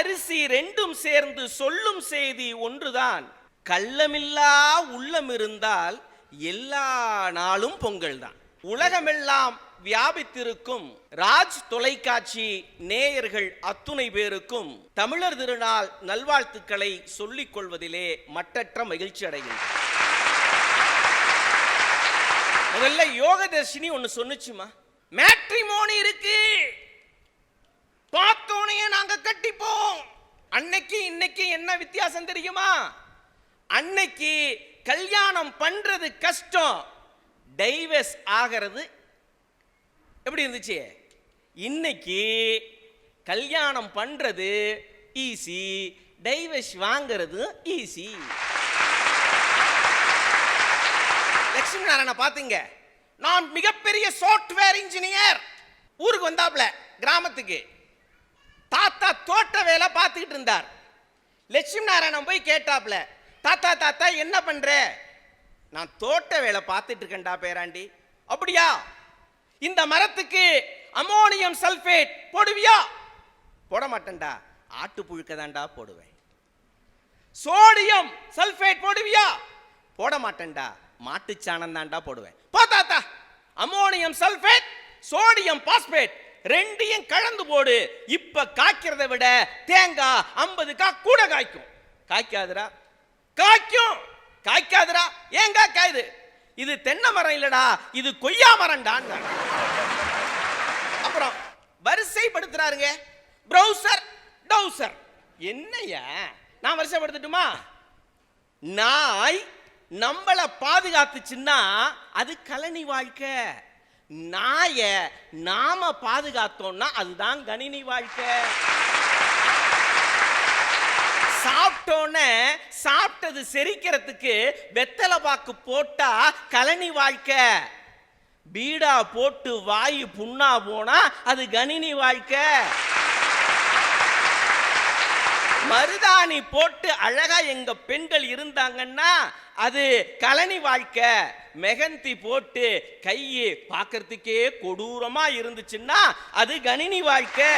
அரிசி ரெண்டும் சேர்ந்து சொல்லும் செய்தி ஒன்றுதான். கள்ளமில்லா உள்ளம் இருந்தால் எல்லா நாளும் பொங்கல் தான். உலகமெல்லாம் வியாபித்திருக்கும் ராஜ் தொலைக்காட்சி நேயர்கள் அத்துணை பேருக்கும் தமிழர் திருநாள் நல்வாழ்த்துக்களை சொல்லிக் கொள்வதிலே மட்டற்ற மகிழ்ச்சி அடைகிறேன். முதல்ல யோகதர்ஷினி ஒன்னு சொன்னுச்சுமா, மேட்ரிமோனி இருக்கு, பார்த்தோனே நாங்க கட்டிப்போம். அன்னைக்கு இன்னைக்கு என்ன வித்தியாசம் தெரியுமா? அன்னைக்கு கல்யாணம் பண்றது கஷ்டம், டைவர்ஸ் ஆகிறது எப்படி இருந்துச்சு? இன்னைக்கு கல்யாணம் பண்றது ஈஸி, டைவர்ஸ் வாங்கிறது ஈஸி. லட்சுமி நாராயண பாத்தீங்க, நான் மிகப்பெரிய சாஃப்ட்வேர் இன்ஜினியர். ஊருக்கு வந்தாப்ல கிராமத்துக்கு, தாத்தா தோட்ட வேலை பார்த்துக்கிட்டு இருந்தார். லட்சுமி நாராயணன் போய் கேட்டாப்ல, தாத்தா தாத்தா என்ன பண்ற? நான் தோட்ட வேலை பார்த்துட்டு இருக்கேன்டா பேராண்டி. அப்படியா? இந்த மரத்துக்கு அமோனியம் சல்பேட் போடுவியா? போட மாட்டேன்டா, ஆட்டு புழுக்க தான்டா போடுவேன். சோடியம் சல்பேட் போடுவியா? போட மாட்டேன்டா, மாட்டுச்சாணம் தான்டா போடுவேன். போ தாத்தா, அமோனியம் சல்பேட் சோடியம் பாஸ்பேட் ரெண்டையும் கலந்து போடு. இப்ப காய்க்கிறத விட தேங்காய் 50 கூட காய்க்கும். காய்க்காதுரா? காய்க்கும். காய்க்காதுரா? ஏன் காய்க்காது? இது தென்னை மரம் இல்லடா, இது கொய்யா மரம்டா. அப்புறம் வரிசைப்படுத்துறாருங்க, பிரவுசர் டவுசர். என்னையா நான் வரிசைப்படுத்தட்டுமா? நாய் நம்மளை பாதுகாத்துச்சுன்னா அது கலனி வாழ்க்கை. நாய நாம பாதுகாத்தோம்னா அதுதான் கணினி வாழ்க்கை. சாப்பிட்டோன்னு சாப்பிட்டது செரிக்கிறதுக்கு வெத்தலை பாக்கு போட்டா கலனி வாழ்க்கை. பீடா போட்டு வாயு புண்ணா போனா அது கணினி வாழ்க்கை. மருதாணி போட்டு அழகா எங்க பெண்கள் இருந்தாங்கன்னா அது கலனி வாழ்க்கை. மெகந்தி போட்டு கையை பார்க்கறதுக்கே கொடூரமா இருந்துச்சுன்னா அது கணினி வாழ்க்கை.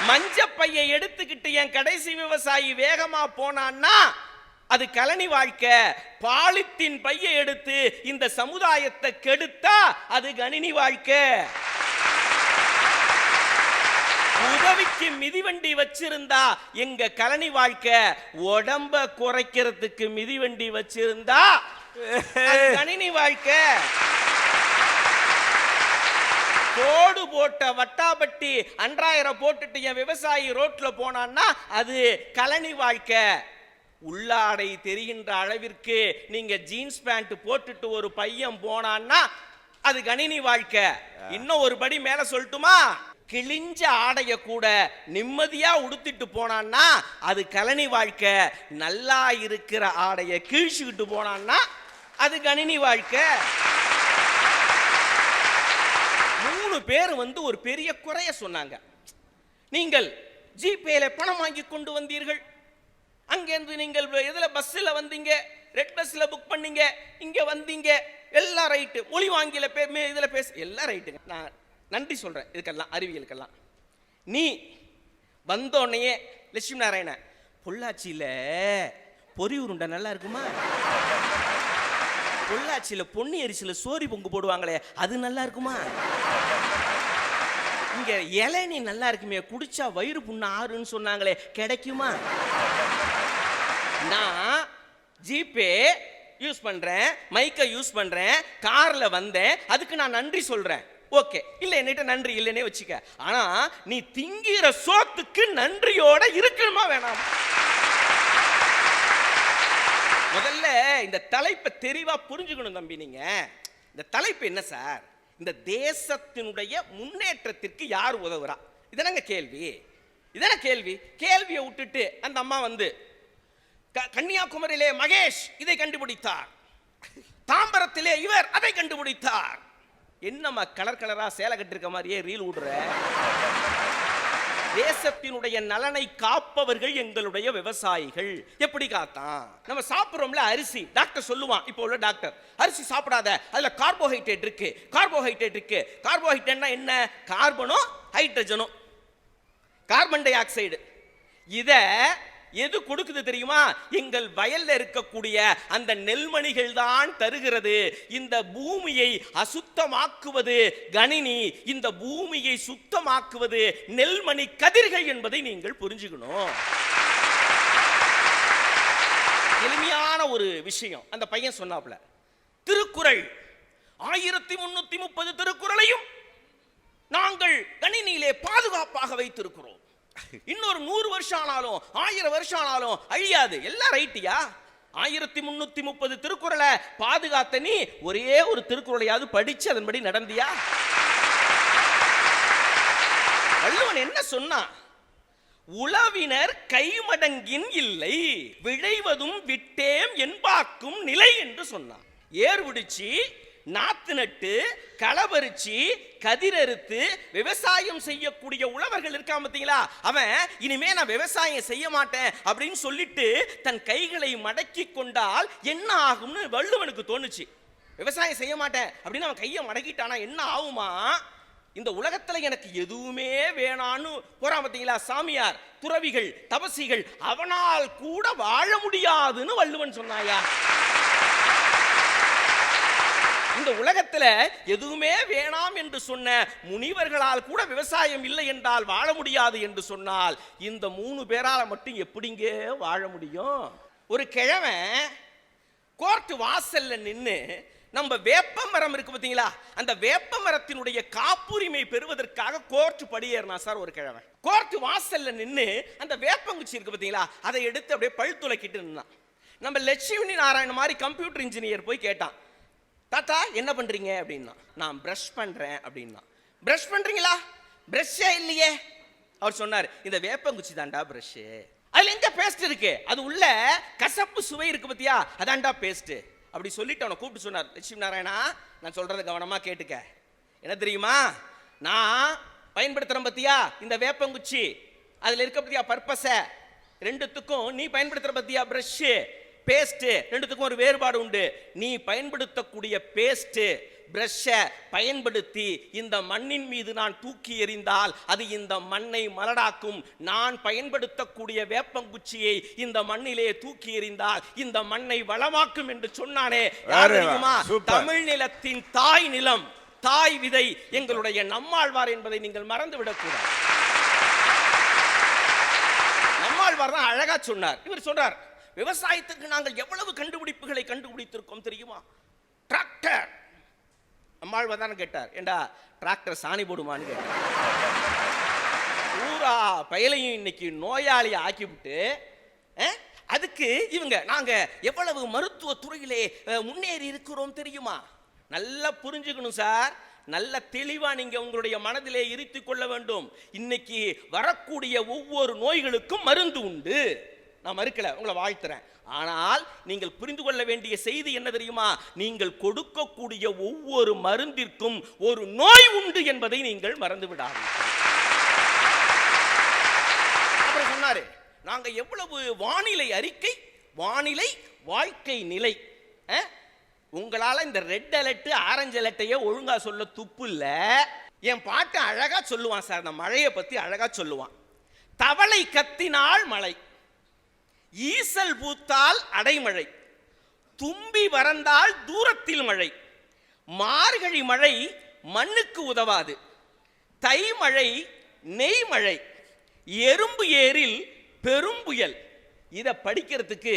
மஞ்ச பையை எடுத்துக்கிட்டு என் கடைசி விவசாயி வேகமா போனான்னா அது கலனி வாழ்க்கை. பாலித்தீன் பையை எடுத்து இந்த சமுதாயத்தை கெடுத்தா அது கணினி வாழ்க்கை. உதவிக்கு மிதிவண்டி வச்சிருந்தா எங்க கலனி வாழ்க்கை. உடம்ப குறைக்கிறதுக்கு மிதிவண்டி வச்சிருந்தா கணினி வாழ்க்கை. கோடு போட்ட வட்டாபட்டி அன்றாயிரம் போட்டுட்டு என் விவசாயி ரோட்ல போனான்னா அது கலனி வாழ்க்கை. உள்ளாடை தெரிகின்ற அளவிற்கு நீங்க ஜீன்ஸ் பேண்ட் போட்டுட்டு ஒரு பையன் போனான்னா அது கணினி வாழ்க்கை. இன்னும் ஒரு படி மேல சொல்லட்டுமா? கிழிஞ்ச ஆடைய கூட நிம்மதியா உடுத்திட்டு போனான்னா அது கலனி வாழ்க்கை. நல்லா இருக்கிற ஆடைய கிழிச்சுக்கிட்டு போனான்னா அது கணினி வாழ்க்கை. 3 பேர் ஒரு பெரிய குறைய சொன்னாங்க. நீங்கள் ஜிபேல பணம் வாங்கி கொண்டு வந்தீர்கள், அங்கிருந்து நீங்கள் எதுல பஸ்ல வந்தீங்க, ரெட் பஸ்ல புக் பண்ணீங்க, இங்க வந்தீங்க, எல்லாம் ரைட்டு. மொழி வாங்கில இதுல பேச எல்லாம் ரைட்டுங்க. நான் நன்றி சொல்றேன் இதுக்கெல்லாம், அறிவியலுக்கெல்லாம். நீ வந்தோடனே லட்சுமி நாராயண, பொள்ளாச்சியில பொரி உருண்டை நல்லா இருக்குமா? பொள்ளாச்சியில பொன்னி அரிசியில சோரி பொங்கு போடுவாங்களே அது நல்லா இருக்குமா? இங்க இளநீ நல்லா இருக்குமே, குடிச்சா வயிறு புண்ணு ஆறுன்னு சொன்னாங்களே கிடைக்குமா? நான் ஜிபே யூஸ் பண்றேன், மைக்கை யூஸ் பண்றேன், கார்ல வந்தேன், அதுக்கு நான் நன்றி சொல்றேன். ஓகே, இல்ல என்கிட்ட நன்றி இல்லைன்னே வச்சுக்க. ஆனா நீ திங்கிற சோத்துக்கு நன்றியோட இருக்கணுமா வேணாம்? முதல்ல இந்த தலைப்பை தெளிவா புரிஞ்சுக்கணும் தம்பி. நீங்க இந்த தலைப்பு என்ன சார்? இந்த தேசத்தினுடைய முன்னேற்றத்திற்கு யார் உதவுறா? இதனங்க கேள்வி. இதன கேள்வி. கேள்வியை விட்டுட்டு அந்த அம்மா கன்னியாகுமரியிலே மகேஷ் இதை கண்டுபிடித்தார், தாம்பரத்திலே இவர் அதை கண்டுபிடித்தார். என்னம்மா கலர் கலரா சேலை கட்டிருக்க மாதிரியே ரீல் விடுற? தேசத்தினுடைய நலனை காப்பவர்கள் எங்களுடைய விவசாயிகள். எப்படி காத்தான்? நம்ம சாப்பிடுறோம்ல அரிசி, டாக்டர் சொல்லுவான், இப்போ உள்ள டாக்டர், அரிசி சாப்பிடாத, அதுல கார்போஹைட்ரேட் இருக்கு, கார்போஹைட்ரேட் இருக்கு. கார்போஹைட்ரேட்னா என்ன? கார்பனும் ஹைட்ரஜனும். Carbon dioxide. இத எது கொடுக்குது தெரியுமா? எங்கள் வயல்ல இருக்கக்கூடிய அந்த நெல்மணிகள் தான் தருகிறது. இந்த பூமியை அசுத்தமாக்குவது கணினி, இந்த பூமியை சுத்தமாக்குவது நெல்மணி கதிர்கள் என்பதை நீங்கள் புரிஞ்சுக்கணும். எளிமையான ஒரு விஷயம் அந்த பையன் சொன்னாப்ல. திருக்குறள் 1330 திருக்குறளையும் நாங்கள் கணினியிலே பாதுகாப்பாக வைத்திருக்கிறோம். இன்னொரு 100 வருஷம் ஆனாலும் 1000 வருஷம் ஆனாலும் அழியாது. எல்லாம் ரைட்டியா? 1330 திருக்குறளை பாதுகாத்த நீ ஒரே ஒரு திருக்குறளையாவது படிச்சு அதன்படி நடந்தியா? வள்ளுவன் என்ன சொன்னா? உளவினர் கைமடங்கின் இல்லை, விளைவதும் விட்டேம் என்பாக்கும் நிலை என்று சொன்னான். ஏர் விடிச்சு, நாத்து நட்டு, களபறிச்சு, கதிரறுத்து விவசாயம் செய்யக்கூடிய உழவர்கள் இருக்கா பார்த்தீங்களா? அவன் இனிமே நான் விவசாயம் செய்ய மாட்டேன் அப்படின்னு சொல்லிட்டு தன் கைகளை மடக்கி கொண்டால் என்ன ஆகும்னு வள்ளுவனுக்கு தோணுச்சு. விவசாயம் செய்ய மாட்டேன் அப்படின்னு அவன் கையை மடக்கிட்டானா என்ன ஆகுமா? இந்த உலகத்துல எனக்கு எதுவுமே வேணான்னு போறான் பார்த்தீங்களா? சாமியார், துறவிகள், தபசிகள், அவனால் கூட வாழ முடியாதுன்னு வள்ளுவன் சொன்னாயா? இந்த உலகத்துல எதுவுமே வேணாம் என்று சொன்ன முனிவர்களால் கூட விவசாயம் இல்லை என்றால் வாழ முடியாது என்று சொன்னால் இந்த 3 பேரால மட்டும் எப்படிங்க வாழ முடியும்? ஒரு கிழவன் கோர்ட் வாசல்ல நின்னு நம்ம வேப்ப மரம் இருக்கு பார்த்தீங்களா, அந்த வேப்ப மரத்தினுடைய காப்புரிமை பெறுவதற்காக கோர்ட் படியேறினா சார். ஒரு கிழவன் கோர்ட் வாசல்ல நின்னு அந்த வேப்பங்குச்சி இருக்கு பார்த்தீங்களா, அதை எடுத்து அப்படியே பழுத்துலக்கிட்டு நின்னான். நம்ம லட்சுமி நாராயண மாதிரி கம்ப்யூட்டர் இன்ஜினியர் போய் கேட்டான், தாத்தா என்ன பண்றீங்க அப்படின்னா. நான் பிரஷ் பண்றேன் அப்படின்னா. பிரஷ் பண்றீங்களா? பிரஷ்ஷே இல்லையே. அவர் சொன்னார், இந்த வேப்பங்குச்சி தாண்டா பிரஷ். அதுல எங்க பேஸ்ட் இருக்கு? அது உள்ள கசப்பு சுவை இருக்கு பத்தியா, அதான்டா பேஸ்ட். அப்படி சொல்லிட்டு அவனை கூப்பிட்டு சொன்னார், லட்சுமி நாராயணா நான் சொல்றதை கவனமா கேட்டுக்க. என்ன தெரியுமா, நான் பயன்படுத்துறேன் பத்தியா இந்த வேப்பங்குச்சி, அதுல இருக்க பத்தியா பர்பஸ, ரெண்டுத்துக்கும் நீ பயன்படுத்துற பத்தியா பிரஷ், பேஸ்ட், ரெண்டுத்துக்கும் ஒரு வேறுபாடு உண்டு. நீ பயன்படுத்தக்கூடிய பேஸ்ட் பிரஷ்ஷை பயன்படுத்தி இந்த மண்ணின் மீது நான் தூக்கி எறிந்தால் அது இந்த மண்ணை மலடாக்கும். நான் பயன்படுத்தக்கூடிய வேப்பங்குச்சியை இந்த மண்ணிலே தூக்கி எறிந்தால் இந்த மண்ணை வளமாக்கும் என்று சொன்னானே. தமிழ் நிலத்தின் தாய் நிலம், தாய் விதை எங்களுடைய நம்மாழ்வார் என்பதை நீங்கள் மறந்துவிடக்கூடாது. நம்மாழ்வார் தான் அழகா சொன்னார். இவர் சொல்றார், விவசாயத்துக்கு நாங்கள் எவ்வளவு கண்டுபிடிப்புகளை கண்டுபிடித்திருக்கோம் தெரியுமா? டிராக்டர். நம்மாழ்வார் தான் கேட்டார், ஏண்டா டிராக்டர் சாணி போடுமான்னு கேட்டார். பூரா பயலையும் இன்னைக்கு நோயாளியை ஆக்கிவிட்டு அதுக்கு இவங்க நாங்க எவ்வளவு மருத்துவ துறையிலே முன்னேறி இருக்கிறோம் தெரியுமா? நல்லா புரிஞ்சுக்கணும் சார், நல்ல தெளிவா நீங்க உங்களுடைய மனதிலே இருத்திக் கொள்ள வேண்டும். இன்னைக்கு வரக்கூடிய ஒவ்வொரு நோய்களுக்கும் மருந்து உண்டு. நான் மறுக்கல, உங்களை வாழ்த்துறேன். ஆனால் நீங்கள் புரிந்து கொள்ள வேண்டிய செய்தி என்ன தெரியுமா? நீங்கள் கொடுக்கக்கூடிய ஒவ்வொரு மருந்திற்கும் ஒரு நோய் உண்டு என்பதை நீங்கள் மறந்து விடாதீர்கள். அப்புறம் சொன்னாரு, நாங்க எவ்வளவு வானிலை அறிக்கை, வானிலை வாழ்க்கை நிலை. உங்களால இந்த ரெட் அலர்ட் ஆரஞ்சு அலர்ட்டையே ஒழுங்கா சொல்ல துப்பு இல்ல. என் பாட்டு அழகா சொல்லுவான் சார், அந்த மழையை பத்தி அழகா சொல்லுவான். தவளை கத்தினால் மழை, ஈசல் பூத்தால் அடைமழை, தும்பி வறந்தால் தூரத்தில் மழை, மார்கழி மழை மண்ணுக்கு உதவாது, தை மழை நெய் மழை, எறும்பு ஏரில் பெரும்புயல். இதை படிக்கிறதுக்கு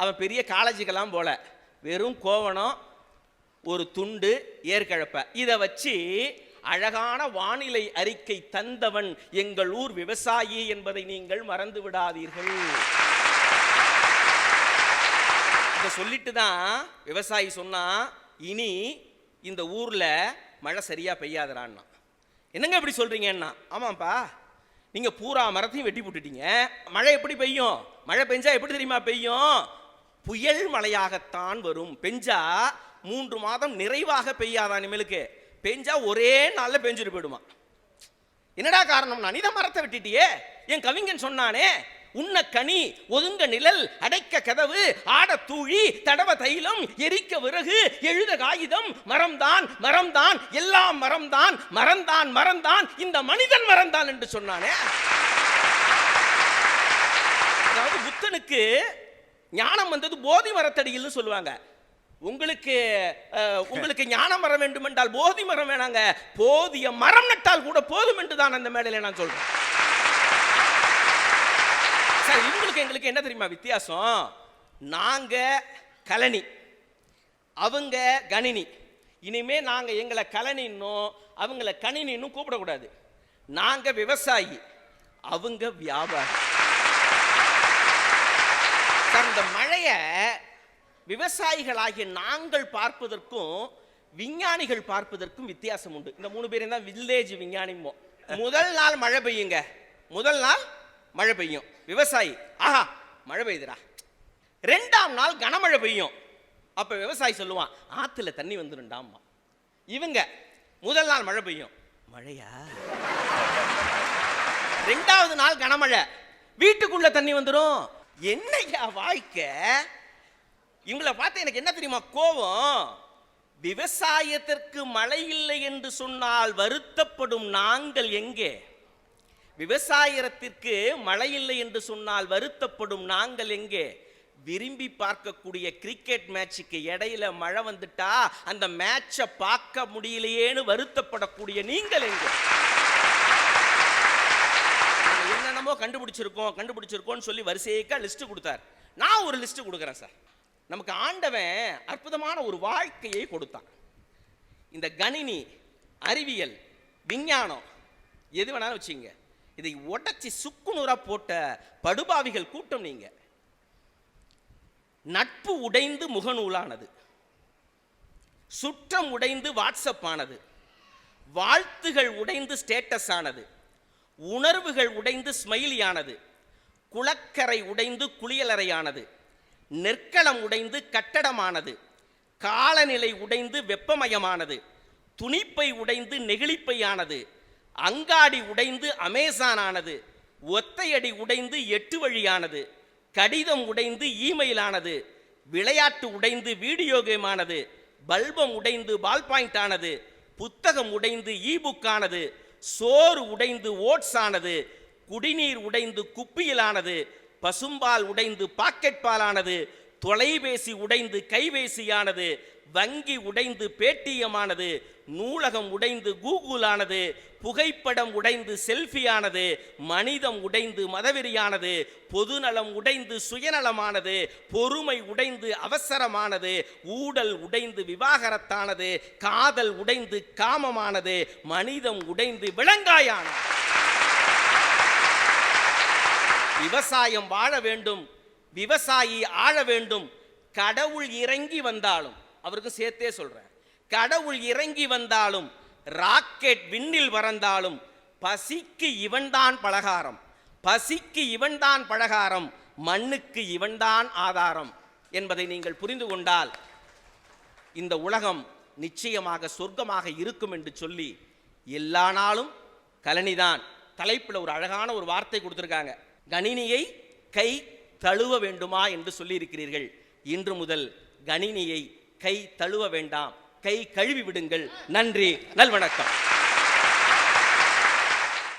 அவன் பெரிய காலேஜுக்கெல்லாம் போல, வெறும் கோவணம், ஒரு துண்டு, ஏற்கழப்ப, இதை வச்சு அழகான வானிலை அறிக்கை தந்தவன் எங்கள் ஊர் விவசாயி என்பதை நீங்கள் மறந்து விடாதீர்கள். இதை சொல்லிட்டு தான் விவசாயி சொன்னா, இனி இந்த ஊர்ல மழை சரியா பெய்யாதரான்னா. என்னங்க இப்படி சொல்றீங்கன்னா, ஆமாப்பா நீங்க பூரா மரத்தையும் வெட்டி போட்டுட்டீங்க, மழை எப்படி பெய்யும்? மழை பெஞ்சா எப்படி தெரியுமா பெய்யும்? புயல் மழையாகத்தான் வரும். பெஞ்சா 3 மாதம் நிறைவாக பெய்யாதான், இனிமேலுக்கு பெஞ்சா ஒரே நாள்ல பெஞ்சிட்டு போயிடுமா. என்னடா காரணம்னா, நீதான் மரத்தை வெட்டிட்டியே. என் கவிஞன் சொன்னானே, உண்ண கனி ஒதுங்க நிழல் அடைக்க கதவு ஆட தூழி தடவ தைலம் எரிக்க விறகு எழுத காகிதம், மரம்தான் மரம்தான் எல்லாம் மரம்தான், மரம்தான் மரம்தான் இந்த மனிதன் மரம்தான் என்று சொன்னானே. புத்தனுக்கு ஞானம் வந்தது போதி மரத்தடியில் சொல்லுவாங்க. உங்களுக்கு உங்களுக்கு ஞானம் வர வேண்டும் என்றால் போதி மரம் வேணாங்க, போதிய மரம் நட்டால் கூட போதும் என்று தான் அந்த மேடையில் நான் சொல்றேன். சார், இவங்களுக்கு எங்களுக்கு என்ன தெரியுமா வித்தியாசம்? நாங்க கலனி, அவங்க கணினி. இனிமே நாங்க எங்களை கலனின்னும் அவங்கள கணினின்னும் கூப்பிடக்கூடாது. நாங்க விவசாயி, அவங்க வியாபாரி. இந்த மழையை விவசாயிகளாகிய நாங்கள் பார்ப்பதற்கும் விஞ்ஞானிகள் பார்ப்பதற்கும் வித்தியாசம் உண்டு. இந்த 3 பேரும் தான் வில்லேஜ் விஞ்ஞானிமோ. முதல் நாள் மழை பெய்யுங்க, முதல் நாள் மழை பெய்யும், விவசாயி ஆஹா மழை பெய்யுதுடா. 2ஆம் நாள் கனமழை பெய்யும், அப்ப விவசாயி சொல்லுவான் ஆத்துல தண்ணி வந்துருண்டாமா. இவங்க முதல் நாள் மழை பெய்யும், மழையா. 2வது நாள் கனமழை, வீட்டுக்குள்ள தண்ணி வந்துடும். என்னையா வாழ்க்கை? இவங்களை பார்த்து எனக்கு என்ன தெரியுமா கோபம்? விவசாயத்திற்கு மழை இல்லை என்று சொன்னால் வருத்தப்படும் நாங்கள் எங்கே? விவசாயத்திற்கு மழை இல்லை என்று சொன்னால் வருத்தப்படும் நாங்கள் எங்கே? விரும்பி பார்க்கக்கூடிய கிரிக்கெட் மேட்சுக்கு இடையில மழை வந்துட்டா அந்த மேட்சை பார்க்க முடியலையேன்னு வருத்தப்படக்கூடிய நீங்கள் எங்கே? என்னென்னமோ கண்டுபிடிச்சிருக்கோம்னு சொல்லி வரிசையா லிஸ்ட் கொடுத்தார். நான் ஒரு லிஸ்ட் கொடுக்குறேன் சார். நமக்கு ஆண்டவன் அற்புதமான ஒரு வாழ்க்கையை கொடுத்தான். இந்த கணினி, அறிவியல், விஞ்ஞானம் எது வேணாலும் வச்சுங்க, இதை உடைச்சி சுக்குநூறா போட்ட படுபாவிகள் கூட்டம் நீங்க. நட்பு உடைந்து முகநூலானது, சுற்றம் உடைந்து வாட்ஸ்அப் ஆனது, வாழ்த்துகள் உடைந்து ஸ்டேட்டஸ் ஆனது, உணர்வுகள் உடைந்து ஸ்மைலியானது, குளக்கரை உடைந்து குளியலறையானது, நெற்களம் உடைந்து கட்டடமானது, காலநிலை உடைந்து வெப்பமயமானது, துணிப்பை உடைந்து நெகிழிப்பையானது, அங்காடி உடைந்து அமேசான் ஆனது, ஒத்தையடி உடைந்து 8 வழியானது, கடிதம் உடைந்து இமெயில் ஆனது, விளையாட்டு உடைந்து வீடியோ கேம் ஆனது, பல்பம் உடைந்து பால் பாயிண்ட் ஆனது, புத்தகம் உடைந்து இ-புக் ஆனது, சோறு உடைந்து ஓட்ஸ் ஆனது, குடிநீர் உடைந்து குப்பியிலானது, பசும்பால் உடைந்து பாக்கெட் பாலானது, தொலைபேசி உடைந்து கைபேசியானது, வங்கி உடைந்து பேடிஎம்மானது, நூலகம் உடைந்து கூகுள் ஆனது, புகைப்படம் உடைந்து செல்ஃபியானது, மனிதம் உடைந்து மதவெறியானது, பொதுநலம் உடைந்து சுயநலமானது, பொறுமை உடைந்து அவசரமானது, ஊடல் உடைந்து விவாகரத்தானது, காதல் உடைந்து காமமானது, மனிதம் உடைந்து விலங்காயானது. விவசாயம் வாழ வேண்டும், விவசாயி ஆழ வேண்டும். கடவுள் இறங்கி வந்தாலும், அவருக்கு சேர்த்தே சொல்றேன், கடவுள் இறங்கி வந்தாலும், ராக்கெட் விண்ணில் பறந்தாலும், பசிக்கு இவன்தான் பலகாரம், பசிக்கு இவன்தான் பலகாரம், மண்ணுக்கு இவன்தான் ஆதாரம் என்பதை நீங்கள் புரிந்து கொண்டால் இந்த உலகம் நிச்சயமாக சொர்க்கமாக இருக்கும் என்று சொல்லி, எல்லா நாளும் கலனிதான் தலைப்பில் ஒரு அழகான ஒரு வார்த்தை கொடுத்திருக்காங்க. கணினியை கை தழுவ வேண்டுமா என்று சொல்லி இருக்கிறீர்கள். இன்று முதல் கணினியை கை தழுவ வேண்டாம், கை கழுவி விடுங்கள். நன்றி, நல்வணக்கம்.